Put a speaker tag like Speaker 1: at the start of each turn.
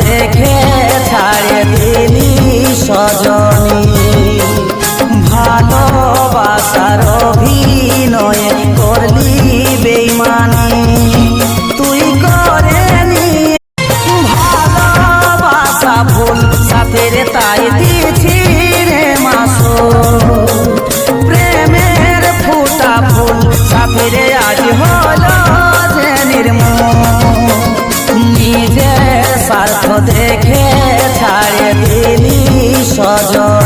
Speaker 1: দেখে ছাড়ে দিলি সজনী। ভালোবাসার অভিনয়ে করলি বেইমানি, তুই করে নিয়ে ভালোবাসা ভুল সাথের তাই দিছি রে মাসো। প্রেমের ফুটা ফুল সাথের আজ হলো যে নির্মূল। নিজের স্বার্থ দেখে ছাড়ে দিলি সজন।